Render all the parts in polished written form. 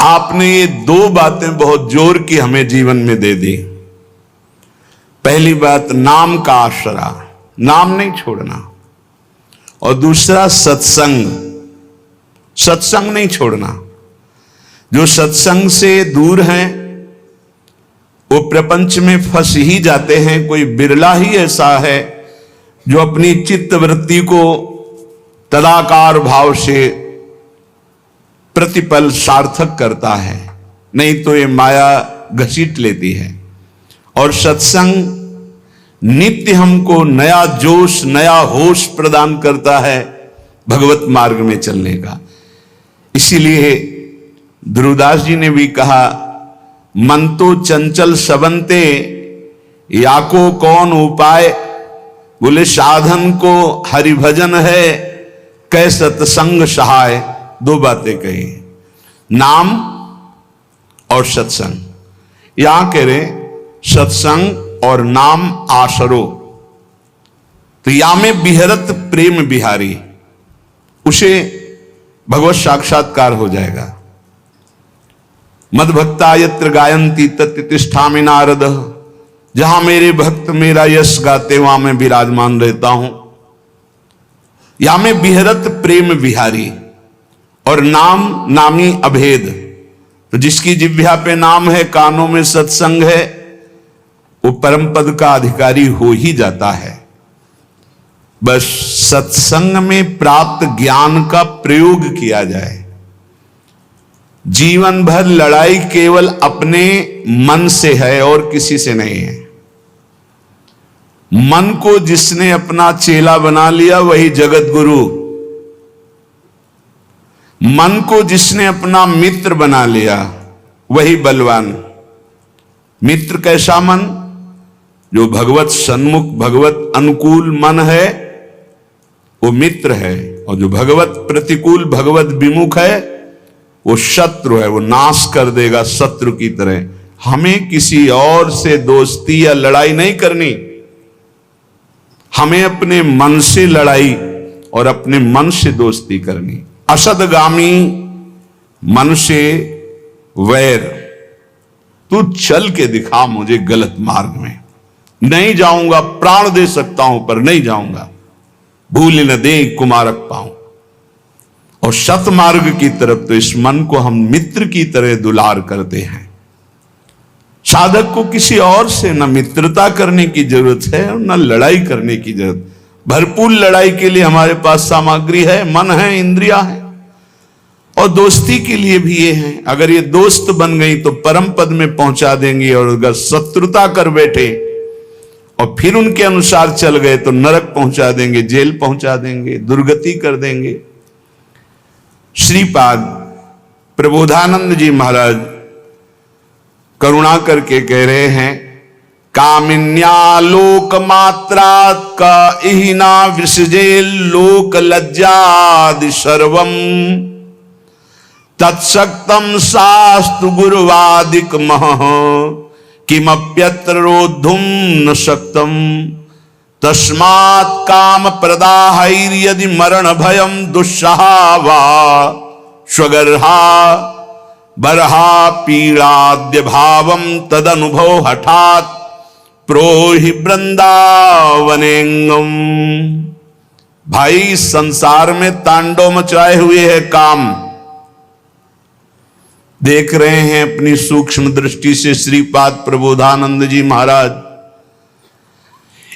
आपने ये दो बातें बहुत जोर की हमें जीवन में दे दी। पहली बात नाम का आसरा, नाम नहीं छोड़ना, और दूसरा सत्संग, सत्संग नहीं छोड़ना। जो सत्संग से दूर हैं वो प्रपंच में फंस ही जाते हैं। कोई बिरला ही ऐसा है जो अपनी चित्त वृत्ति को तदाकार भाव से प्रतिपल सार्थक करता है, नहीं तो ये माया घसीट लेती है। और सत्संग नित्य हमको नया जोश, नया होश प्रदान करता है भगवत मार्ग में चलने का। इसीलिए ध्रुवदास जी ने भी कहा, मन तो चंचल सबंते या को कौन उपाय। बोले साधन को हरिभजन है, कै सत्संग सहाय। दो बातें कही, नाम और सत्संग। यहां कह रहे सत्संग और नाम आसरो। तो या में बिहरत प्रेम बिहारी, उसे भगवत साक्षात्कार हो जाएगा। मद भक्ता यत्र गायंती तत्र तिष्ठामि नारद। जहां मेरे भक्त मेरा यश गाते वहां मैं विराजमान रहता हूं। या में बिहरत प्रेम बिहारी, और नाम नामी अभेद। तो जिसकी जिह्वा पे नाम है, कानों में सत्संग है, वो परम पद का अधिकारी हो ही जाता है। बस सत्संग में प्राप्त ज्ञान का प्रयोग किया जाए। जीवन भर लड़ाई केवल अपने मन से है और किसी से नहीं है। मन को जिसने अपना चेला बना लिया वही जगत गुरु। मन को जिसने अपना मित्र बना लिया वही बलवान। मित्र कैसा मन? जो भगवत सन्मुख, भगवत अनुकूल मन है वो मित्र है, और जो भगवत प्रतिकूल, भगवत विमुख है वो शत्रु है। वो नाश कर देगा शत्रु की तरह। हमें किसी और से दोस्ती या लड़ाई नहीं करनी, हमें अपने मन से लड़ाई और अपने मन से दोस्ती करनी। असदगामी मन से वैर। तू चल के दिखा मुझे गलत मार्ग में, नहीं जाऊंगा, प्राण दे सकता हूं पर नहीं जाऊंगा, भूल न दे कुमारक पाऊं। और सतमार्ग की तरफ तो इस मन को हम मित्र की तरह दुलार करते हैं। साधक को किसी और से न मित्रता करने की जरूरत है और न लड़ाई करने की जरूरत। भरपूर लड़ाई के लिए हमारे पास सामग्री है, मन है, इंद्रिया है, और दोस्ती के लिए भी ये है। अगर ये दोस्त बन गई तो परम पद में पहुंचा देंगी, और अगर शत्रुता कर बैठे और फिर उनके अनुसार चल गए तो नरक पहुंचा देंगे, जेल पहुंचा देंगे, दुर्गति कर देंगे। श्रीपाद प्रबोधानंद जी महाराज करुणा करके कह रहे हैं, कामिन्या लोक मात्रात का इहिना विसजे लोक लज्जादि सर्वम तत्सक्तम शास्त्र गुरुवादिक मह किमप्यत्र रोद्धुम न शक्तम तस्मात् काम प्रदाहैर्यदि मरण भयम दुस्सहावा स्वगर्हा बरहा पीड़ाद्य भावम तदनुभव हठात प्रोहि वृंदावनेंगम। भाई संसार में तांडव मचाए हुए है काम। देख रहे हैं अपनी सूक्ष्म दृष्टि से श्रीपाद प्रबोधानंद जी महाराज,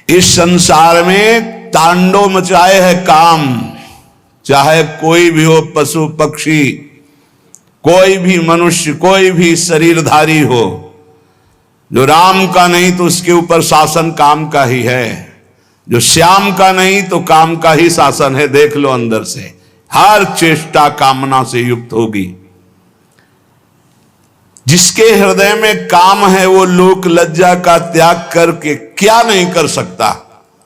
इस संसार में तांडव मचाए है काम। चाहे कोई भी हो, पशु पक्षी, कोई भी मनुष्य, कोई भी शरीरधारी हो, जो राम का नहीं तो उसके ऊपर शासन काम का ही है, जो श्याम का नहीं तो काम का ही शासन है। देख लो अंदर से, हर चेष्टा कामना से युक्त होगी। जिसके हृदय में काम है वो लोक लज्जा का त्याग करके क्या नहीं कर सकता,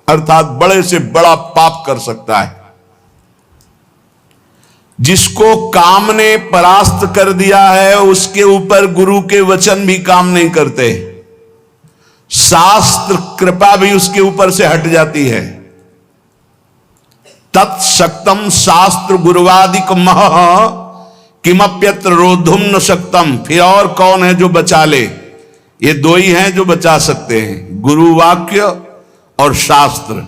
अर्थात बड़े से बड़ा पाप कर सकता है। जिसको काम ने परास्त कर दिया है उसके ऊपर गुरु के वचन भी काम नहीं करते, शास्त्र कृपा भी उसके ऊपर से हट जाती है। तत्सक्तम शास्त्र गुरुवादिक मह किमप्यत्र रोधुम न शक्तम, फिर और कौन है जो बचा ले? ये दो ही हैं जो बचा सकते हैं, गुरु वाक्य और शास्त्र।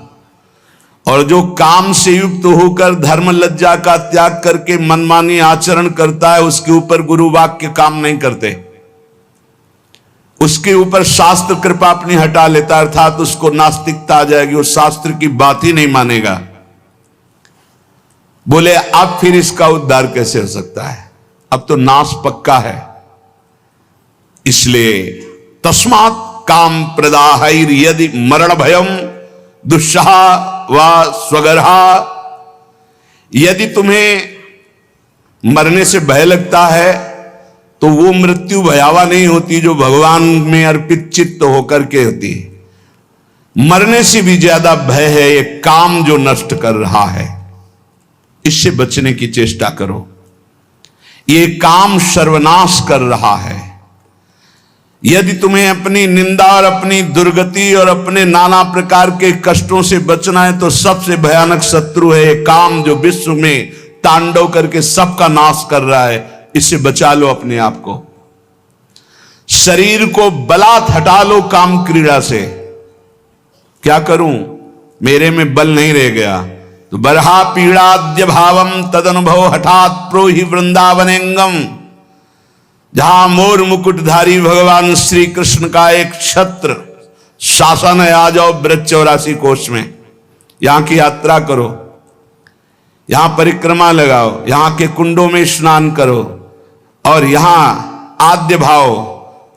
और जो काम से युक्त होकर धर्म लज्जा का त्याग करके मनमानी आचरण करता है, उसके ऊपर गुरु वाक्य काम नहीं करते, उसके ऊपर शास्त्र कृपा अपनी हटा लेता, अर्थात उसको नास्तिकता आ जाएगी, उस शास्त्र की बात ही नहीं मानेगा। बोले अब फिर इसका उद्धार कैसे हो सकता है? अब तो नाश पक्का है। इसलिए तस्मात् काम प्रदाहैर यदि मरण भयम दुस्सह व स्वगर्हा, यदि तुम्हें मरने से भय लगता है तो वो मृत्यु भयावह नहीं होती जो भगवान में अर्पित चित्त होकर के होती है। मरने से भी ज्यादा भय है ये काम जो नष्ट कर रहा है, इससे बचने की चेष्टा करो। ये काम सर्वनाश कर रहा है। यदि तुम्हें अपनी निंदा और अपनी दुर्गति और अपने नाना प्रकार के कष्टों से बचना है तो सबसे भयानक शत्रु है ये काम जो विश्व में तांडव करके सबका नाश कर रहा है। इससे बचा लो अपने आप को। शरीर को बलात् हटा लो काम क्रीड़ा से। क्या करूं, मेरे में बल नहीं रह गया तो बरहा पीड़ाद्य भावम तद अनुभव हठात प्रोहि वृंदावनेंगम, जहां मोर मुकुटधारी भगवान श्री कृष्ण का एक छत्र शासन है। आ जाओ ब्रज 84 कोष में, यहां की यात्रा करो, यहां परिक्रमा लगाओ, यहां के कुंडों में स्नान करो, और यहां आद्य भाव,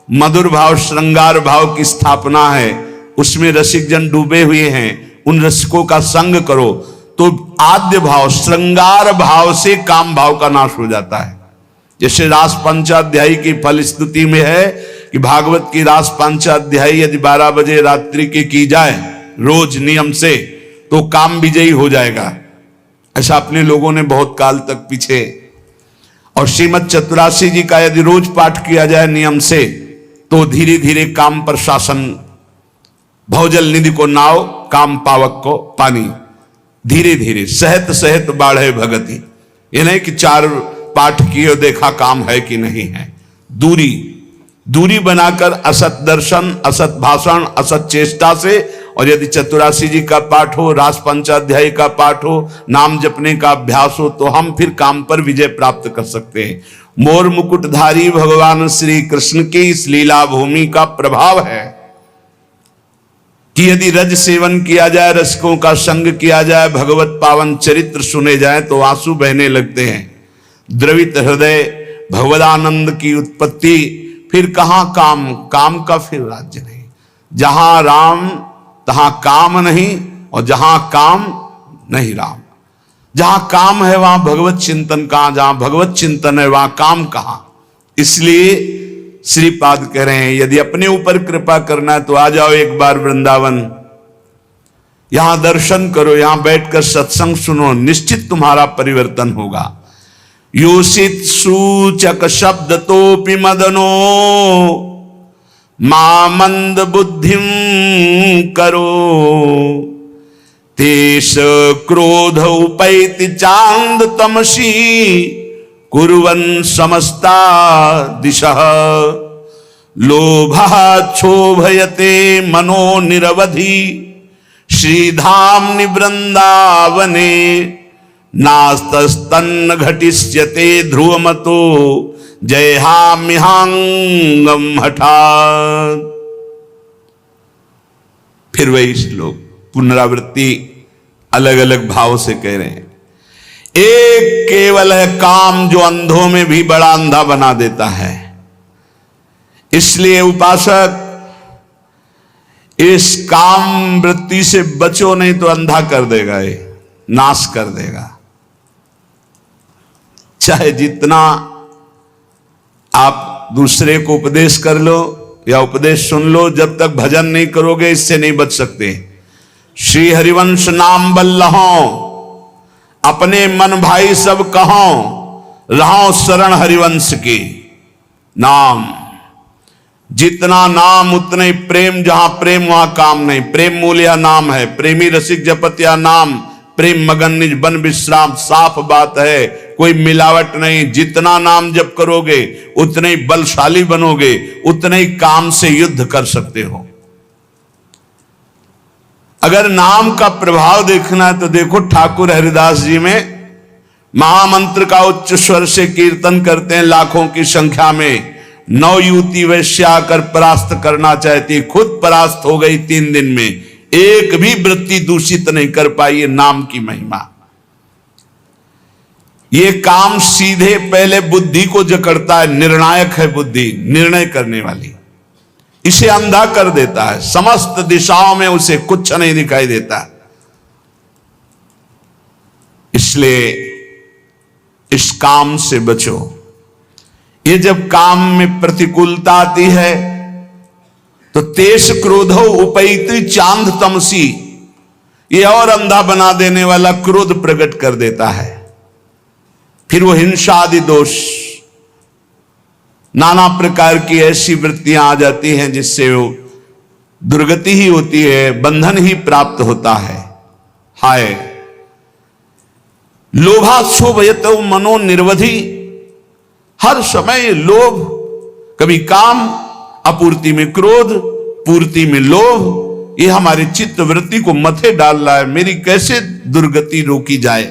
मधुर भाव, श्रृंगार भाव की स्थापना है। उसमें रसिक जन डूबे हुए हैं, उन रसिकों का संग करो तो आद्य भाव, श्रृंगार भाव से काम भाव का नाश हो जाता है। जैसे रास पंचाध्यायी की फल स्तुति में है कि भागवत की रास पंचाध्यायी यदि 12 बजे रात्रि की जाए रोज नियम से तो काम विजयी हो जाएगा। ऐसा अपने लोगों ने बहुत काल तक पीछे। और श्रीमद चतुरासी जी का यदि रोज पाठ किया जाए नियम से तो धीरे धीरे काम पर शासन, भवजल निधि को नाव, काम पावक को पानी, धीरे धीरे सहत सहत बाढ़े भगति। ये नहीं कि 4 पाठ किए देखा काम है कि नहीं है। दूरी बनाकर असत दर्शन, असत भाषण, असत चेष्टा से, और यदि चतुरासी जी का पाठ हो, रास पंचाध्यायी का पाठ हो, नाम जपने का अभ्यास हो, तो हम फिर काम पर विजय प्राप्त कर सकते हैं। मोर मुकुटधारी भगवान श्री कृष्ण की इस लीला भूमि का प्रभाव है कि यदि रज सेवन किया जाए, रसिकों का संग किया जाए, भगवत पावन चरित्र सुने जाए तो आंसू बहने लगते हैं। द्रवित हृदय भगवदानंद की उत्पत्ति। फिर कहां काम का फिर राज्य नहीं। जहां राम तहां काम नहीं, और जहां काम नहीं राम। जहां काम है वहां भगवत चिंतन कहां, जहां भगवत चिंतन है वहां काम कहां। इसलिए श्रीपाद कह रहे हैं यदि अपने ऊपर कृपा करना है तो आ जाओ एक बार वृंदावन, यहां दर्शन करो, यहां बैठकर सत्संग सुनो, निश्चित तुम्हारा परिवर्तन होगा। योषित सूचक शब्द तोपि मदनो मामंद बुद्धिम करो, तेष क्रोध उपैति चांद तमसी कुर्वन् समस्ता दिशः, लोभः क्षोभयते मनो निरवधि श्रीधाम्नि वृंदावने, नास्तस्तन्न घटिष्यते ध्रुवमतो जयहाम्यहांगम हठात्। फिर वही श्लोक पुनरावृत्ति अलग अलग भाव से कह रहे हैं। एक केवल है काम जो अंधों में भी बड़ा अंधा बना देता है। इसलिए उपासक इस काम वृत्ति से बचो, नहीं तो अंधा कर देगा, ये नाश कर देगा। चाहे जितना आप दूसरे को उपदेश कर लो या उपदेश सुन लो, जब तक भजन नहीं करोगे इससे नहीं बच सकते। श्री हरिवंश नाम बल्लहो, अपने मन भाई सब कहो, रहो शरण हरिवंश की। नाम, जितना नाम उतने प्रेम, जहां प्रेम वहां काम नहीं। प्रेम मूल या नाम है, प्रेमी रसिक जपत या नाम, प्रेम मगन निज बन विश्राम। साफ बात है, कोई मिलावट नहीं। जितना नाम जप करोगे उतने ही बलशाली बनोगे, उतने ही काम से युद्ध कर सकते हो। अगर नाम का प्रभाव देखना है तो देखो, ठाकुर हरिदास जी में महामंत्र का उच्च स्वर से कीर्तन करते हैं लाखों की संख्या में। 9 युवती वैश्या आकर परास्त करना चाहती, खुद परास्त हो गई 3 दिन में। एक भी वृत्ति दूषित नहीं कर पाई। ये नाम की महिमा। ये काम सीधे पहले बुद्धि को जकड़ता है। निर्णायक है बुद्धि, निर्णय करने वाली। इसे अंधा कर देता है, समस्त दिशाओं में उसे कुछ नहीं दिखाई देता। इसलिए इस काम से बचो। ये जब काम में प्रतिकूलता आती है तो तेज क्रोधो उपैति चांद तमसी, ये और अंधा बना देने वाला क्रोध प्रकट कर देता है। फिर वो हिंसा आदि दोष, नाना प्रकार की ऐसी वृत्तियां आ जाती हैं जिससे वो दुर्गति ही होती है, बंधन ही प्राप्त होता है। हाय लोभा शोभयत मनो निर्वधि। हर समय लोभ, कभी काम, अपूर्ति में क्रोध, पूर्ति में लोभ, ये हमारी चित्त वृत्ति को मथे डाल रहा है। मेरी कैसे दुर्गति रोकी जाए।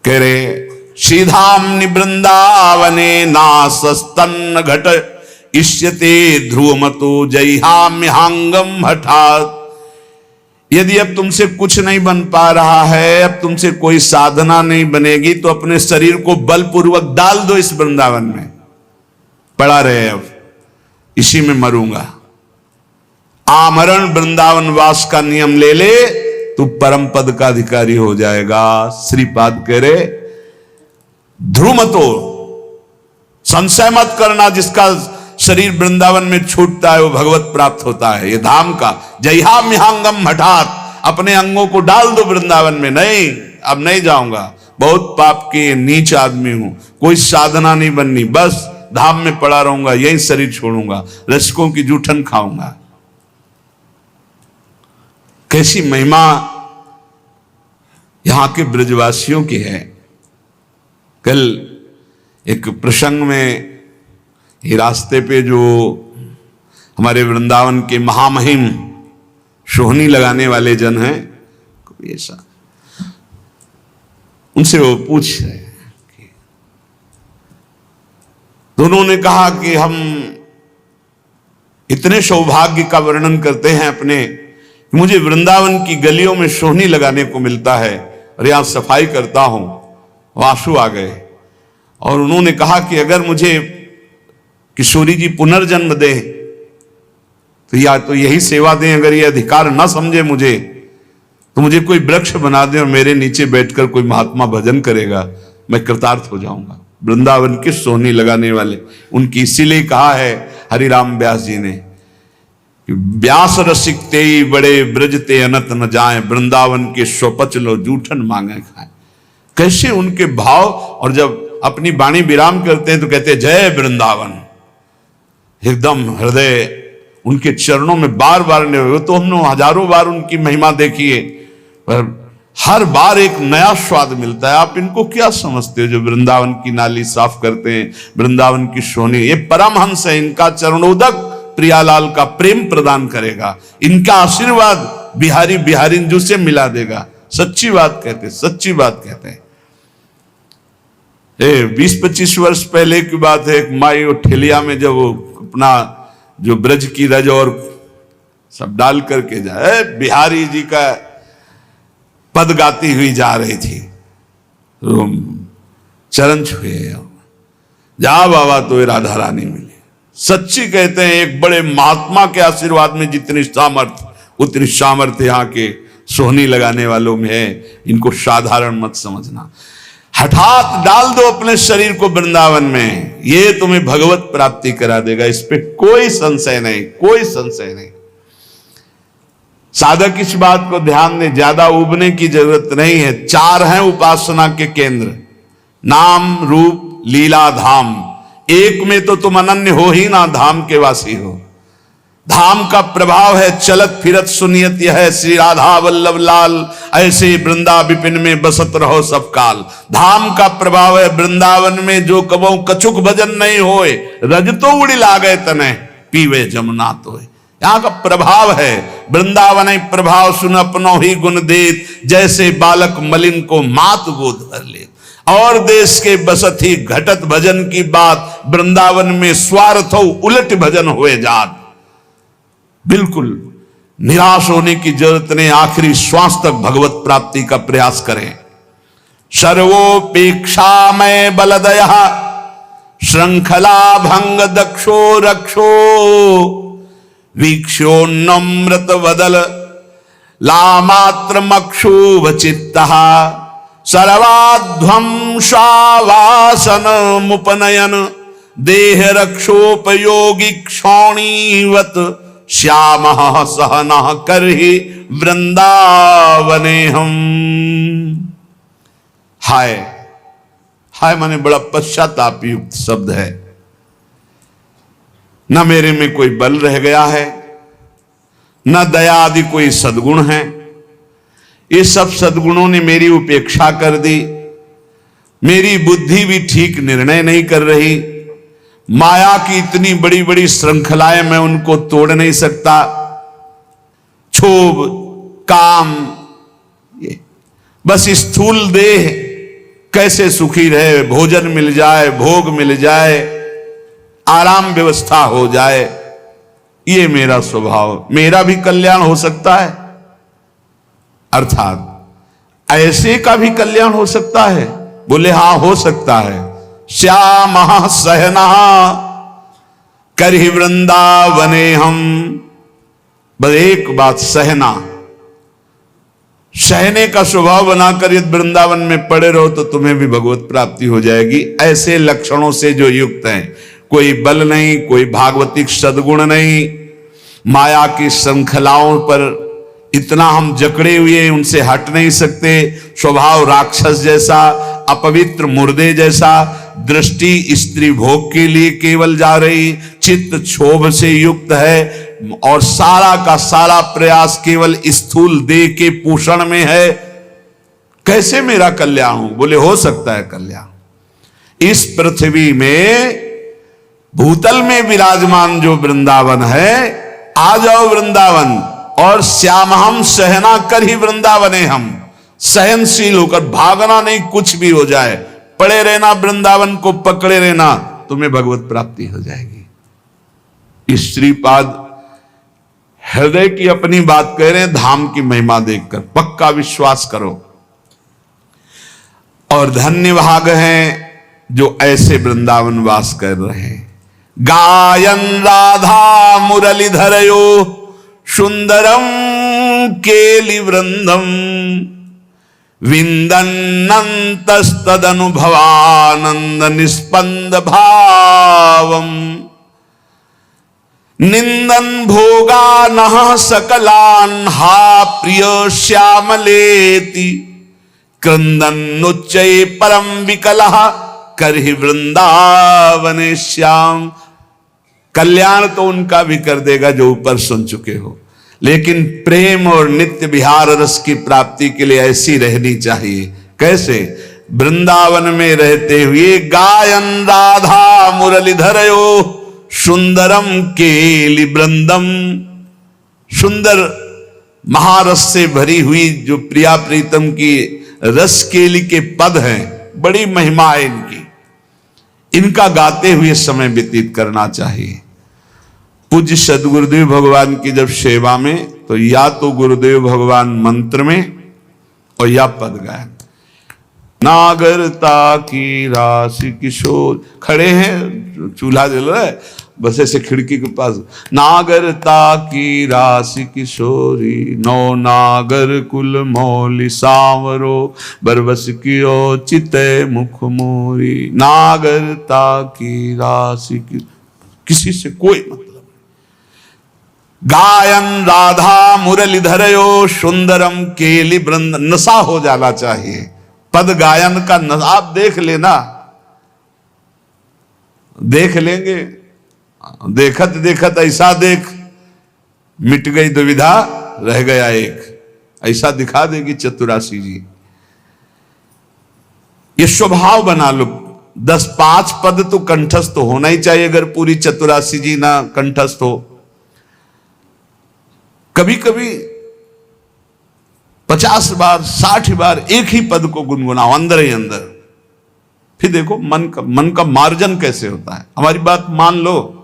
कह रहे सीधाम वृंदावने नासस्तन्न घट इष्यते ध्रुवमतो जयहाम्यहांगम हठात। यदि अब तुमसे कुछ नहीं बन पा रहा है, अब तुमसे कोई साधना नहीं बनेगी, तो अपने शरीर को बलपूर्वक डाल दो इस वृंदावन में। पड़ा रहे अब इसी में मरूंगा। आमरण वृंदावन वास का नियम ले ले, तू परम पद का अधिकारी हो जाएगा। श्रीपाद कह रहे ध्रुव तो संशय मत करना, जिसका शरीर वृंदावन में छूटता है वो भगवत प्राप्त होता है। ये धाम का जयहाम्यहांगम हठात, अपने अंगों को डाल दो वृंदावन में। नहीं, अब नहीं जाऊंगा, बहुत पाप के नीच आदमी हूं, कोई साधना नहीं बननी, बस धाम में पड़ा रहूंगा, यही शरीर छोड़ूंगा, रसिकों की जूठन खाऊंगा। कैसी महिमा यहां के ब्रजवासियों की है। कल एक प्रसंग में ये रास्ते पे जो हमारे वृंदावन के महामहिम सोहनी लगाने वाले जन हैं, ऐसा उनसे वो पूछ रहे हैं कि दोनों ने कहा कि हम इतने सौभाग्य का वर्णन करते हैं अपने, मुझे वृंदावन की गलियों में सोहनी लगाने को मिलता है और यहां सफाई करता हूं। आंसू आ गए और उन्होंने कहा कि अगर मुझे किशोरी जी पुनर्जन्म दे तो या तो यही सेवा दें, अगर ये अधिकार ना समझे मुझे तो मुझे कोई वृक्ष बना दे और मेरे नीचे बैठकर कोई महात्मा भजन करेगा, मैं कृतार्थ हो जाऊंगा। वृंदावन के सोहनी लगाने वाले उनकी, इसीलिए कहा है हरिराम व्यास जी ने कि व्यास रसिक ते बड़े ब्रजते अनत न जाए, वृंदावन के स्वपच लो जूठन मांगे खाए। कैसे उनके भाव, और जब अपनी वाणी विराम करते हैं तो कहते हैं जय वृंदावन। एकदम हृदय उनके चरणों में बार बार ने, वो तो हमने हजारों बार उनकी महिमा देखी है, पर हर बार एक नया स्वाद मिलता है। आप इनको क्या समझते हो जो वृंदावन की नाली साफ करते हैं, वृंदावन की सोहनी, ये परमहंस है। इनका चरणोदक प्रियालाल का प्रेम प्रदान करेगा, इनका आशीर्वाद बिहारी बिहारिंजू से मिला देगा। सच्ची बात कहते, सच्ची बात कहते हैं। 20-25 वर्ष पहले की बात है, एक माई और ठेलिया में जब वो अपना जो ब्रज की रज और सब डाल करके जाए, बिहारी जी का पद गाती हुई जा रही थी, तो चरण छुए, जा बाबा तो राधा रानी मिली। सच्ची कहते हैं, एक बड़े महात्मा के आशीर्वाद में जितनी सामर्थ्य उतनी सामर्थ्य यहाँ के सोहनी लगाने वालों में है। इनको साधारण मत समझना। हठात डाल दो अपने शरीर को वृंदावन में, ये तुम्हें भगवत प्राप्ति करा देगा, इस पे कोई संशय नहीं, कोई संशय नहीं। साधक इस बात को ध्यान दें, ज्यादा उबने की जरूरत नहीं है। 4 हैं उपासना के केंद्र, नाम रूप लीला धाम। एक में तो तुम अनन्य हो ही ना, धाम के वासी हो। धाम का प्रभाव है चलत फिरत सुनियत यह श्री राधा वल्लभ लाल, ऐसे वृंदा विपिन में बसत रहो सब काल। धाम का प्रभाव है वृंदावन में जो कबो कछुक भजन नहीं होए, रज तो उड़ी लागे तने पीवे जमुना तो। यहाँ का प्रभाव है वृंदावन प्रभाव सुन अपनो ही गुण देत, जैसे बालक मलिन को मात गोद भर ले। और देश के बसत ही घटत भजन की बात, वृंदावन में स्वार्थ हो उलट भजन हुए जात। बिल्कुल निराश होने की जरूरत नहीं, आखिरी श्वास तक भगवत प्राप्ति का प्रयास करें। सर्वोपेक्षा में बलदया श्रृंखला भंग दक्षो रक्षो, वीक्षो नम्रत वदल लामात्र मक्षुभ चित्तः, सर्वाध्वंसावासन मुपनयन देह रक्षोपयोगी क्षौणीवत, श्याम सहन करहि वृंदावने हम। हाय हाय माने बड़ा पश्चाताप युक्त शब्द है। न मेरे में कोई बल रह गया है, न दया आदि कोई सद्गुण है। ये सब सद्गुणों ने मेरी उपेक्षा कर दी। मेरी बुद्धि भी ठीक निर्णय नहीं कर रही। माया की इतनी बड़ी बड़ी श्रृंखलाएं, मैं उनको तोड़ नहीं सकता। क्षोभ, काम, ये बस स्थूल देह कैसे सुखी रहे, भोजन मिल जाए, भोग मिल जाए, आराम व्यवस्था हो जाए, ये मेरा स्वभाव। मेरा भी कल्याण हो सकता है, अर्थात ऐसे का भी कल्याण हो सकता है। बोले हां हो सकता है। श्याम सहना करहि वृंदावने हम। बस एक बात, सहना, सहने का स्वभाव बनाकर यदि वृंदावन में पड़े रहो तो तुम्हें भी भगवत प्राप्ति हो जाएगी। ऐसे लक्षणों से जो युक्त हैं, कोई बल नहीं, कोई भागवतिक सद्गुण नहीं, माया की श्रृंखलाओं पर इतना हम जकड़े हुए उनसे हट नहीं सकते। स्वभाव राक्षस जैसा, अपवित्र मुर्दे जैसा, दृष्टि स्त्री भोग के लिए केवल जा रही, चित्त क्षोभ से युक्त है और सारा का सारा प्रयास केवल स्थूल देह के पोषण में है। कैसे मेरा कल्याण हो? बोले हो सकता है कल्याण। इस पृथ्वी में भूतल में विराजमान जो वृंदावन है, आ जाओ वृंदावन और श्याम हम सहना कर ही वृंदावने हम। सहनशील होकर, भागना नहीं, कुछ भी हो जाए, पड़े रहना, वृंदावन को पकड़े रहना, तुम्हें भगवत प्राप्ति हो जाएगी। श्रीपाद हृदय की अपनी बात कह रहे हैं, धाम की महिमा देखकर पक्का विश्वास करो। और धन्य भाग हैं जो ऐसे वृंदावन वास कर रहे हैं। गायन राधा मुरलीधरयो सुंदरम केलि वृंदम, विंदन्नन्तस्तदनुभवानंद निस्पंद भावम, निंदन भोगानः सकलान् हा प्रिय श्यामलेति, क्रंदन्नुच्चये परम विकलः करहि वृंदावने श्याम। कल्याण तो उनका भी कर देगा जो ऊपर सुन चुके हो, लेकिन प्रेम और नित्य विहार रस की प्राप्ति के लिए ऐसी रहनी चाहिए। कैसे? वृंदावन में रहते हुए गायन राधा मुरलीधरयो सुंदरम केलि वृंदम, सुंदर महारस से भरी हुई जो प्रिया प्रीतम की रस केली के पद हैं, बड़ी महिमा है इनकी। इनका गाते हुए समय व्यतीत करना चाहिए। पूज्य सदगुरुदेव भगवान की जब सेवा में, तो या तो गुरुदेव भगवान मंत्र में और या पद गायन। नागरता की राशि किशोर, खड़े हैं, चूल्हा जल रहा है, बस ऐसे खिड़की के पास, नागरता की राशि किशोरी, नौ नागर कुल मौली सांवरो, बरबस कियो चिते मुख मोरी। नागरता की राशि की, किसी से कोई मतलब। गायन राधा मुरलीधरयो सुंदरम केलि वृंद, नशा हो जाना चाहिए पद गायन का। आप देख लेना, देख लेंगे, देखत देखत ऐसा देख मिट गई दुविधा, रह गया एक। ऐसा दिखा देगी चतुरासी जी। ये स्वभाव बना लो। 10-5 पद तो कंठस्थ होना ही चाहिए, अगर पूरी चतुरासी जी ना कंठस्थ हो। कभी कभी 50 बार 60 बार एक ही पद को गुनगुनाओ अंदर ही अंदर, फिर देखो मन का मार्जन कैसे होता है। हमारी बात मान लो,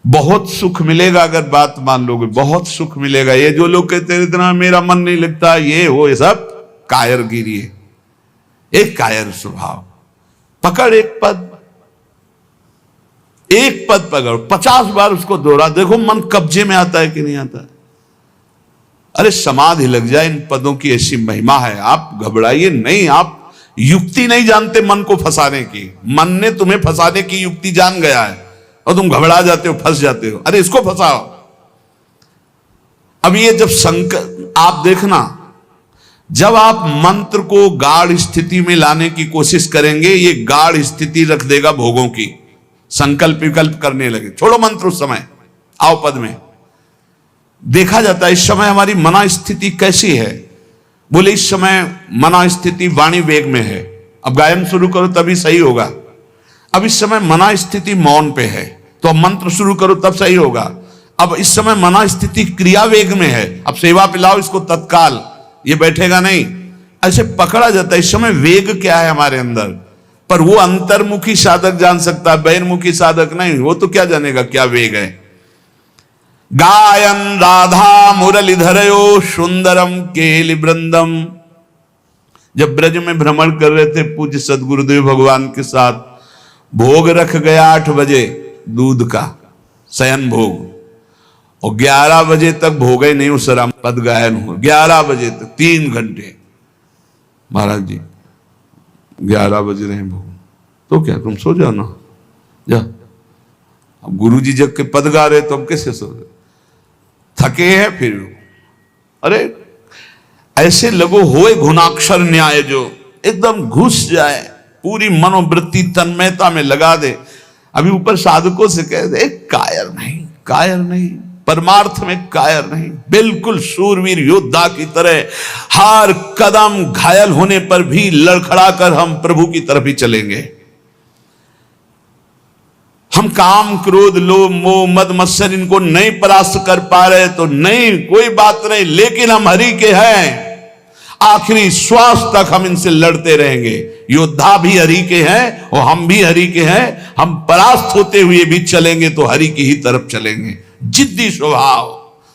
बहुत सुख मिलेगा। अगर बात मान लोगे बहुत सुख मिलेगा। ये जो लोग कहते हैं इतना मेरा मन नहीं लगता, ये हो, ये सब कायरगिरी है, एक कायर स्वभाव। पकड़ एक पद पकड़, 50 बार उसको दोहरा, देखो मन कब्जे में आता है कि नहीं आता है। अरे समाधि लग जाए, इन पदों की ऐसी महिमा है। आप घबराइए नहीं, आप युक्ति नहीं जानते मन को फंसाने की। मन ने तुम्हें फंसाने की युक्ति जान गया है और तुम घबरा जाते हो, फंस जाते हो। अरे इसको फंसाओ। अब ये जब आप देखना, जब आप मंत्र को गाढ़ स्थिति में लाने की कोशिश करेंगे, ये गाढ़ स्थिति रख देगा भोगों की। संकल्प विकल्प करने लगे, छोड़ो मंत्र उस समय, आओ पद में। देखा जाता है इस समय हमारी मना स्थिति कैसी है। बोले इस समय मना स्थिति वाणी वेग में है। अब गायन शुरू करो तभी सही होगा। अब इस समय मना स्थिति मौन पे है, तो अब मंत्र शुरू करो तब सही होगा। अब इस समय मना स्थिति क्रिया वेग में है, अब सेवा पिलाओ इसको तत्काल, ये बैठेगा नहीं। ऐसे पकड़ा जाता है। इस समय वेग क्या है हमारे अंदर, पर वो अंतर्मुखी साधक जान सकता है, बहिर्मुखी साधक नहीं। वो तो क्या जानेगा क्या वेग है। गायन राधा मुरलीधरयो सुंदरम केलि वृंदम। जब ब्रज में भ्रमण कर रहे थे पूज्य सदगुरुदेव भगवान के साथ, भोग रख गया 8 बजे दूध का शयन भोग, और 11 बजे तक भोग ही नहीं उस राम पद गायन हो। 11 बजे तक 3 घंटे। महाराज जी 11 बज रहे हैं भोग, तो क्या तुम सो जाओ ना, जा। अब गुरु जी जब के पद गा रहे तो हम कैसे सो रहे, थके हैं फिर। अरे ऐसे लगो होए घुनाक्षर न्याय, जो एकदम घुस जाए, पूरी मनोवृत्ति तन्मयता में लगा दे। अभी ऊपर साधकों से कह दे कायर नहीं, परमार्थ में कायर नहीं, बिल्कुल शूरवीर योद्धा की तरह हर कदम घायल होने पर भी लड़खड़ाकर हम प्रभु की तरफ ही चलेंगे। हम काम क्रोध लोभ मोह मद मत्सर इनको नहीं परास्त कर पा रहे तो नहीं, कोई बात नहीं, लेकिन हम हरि के हैं। आखिरी श्वास तक हम इनसे लड़ते रहेंगे। योद्धा भी हरि के हैं और हम भी हरि के हैं। हम परास्त होते हुए भी चलेंगे तो हरि की ही तरफ चलेंगे। जिद्दी स्वभाव,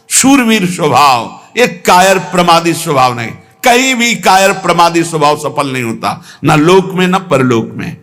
शूरवीर स्वभाव, एक कायर प्रमादी स्वभाव नहीं। कहीं भी कायर प्रमादी स्वभाव सफल नहीं होता, ना लोक में ना परलोक में।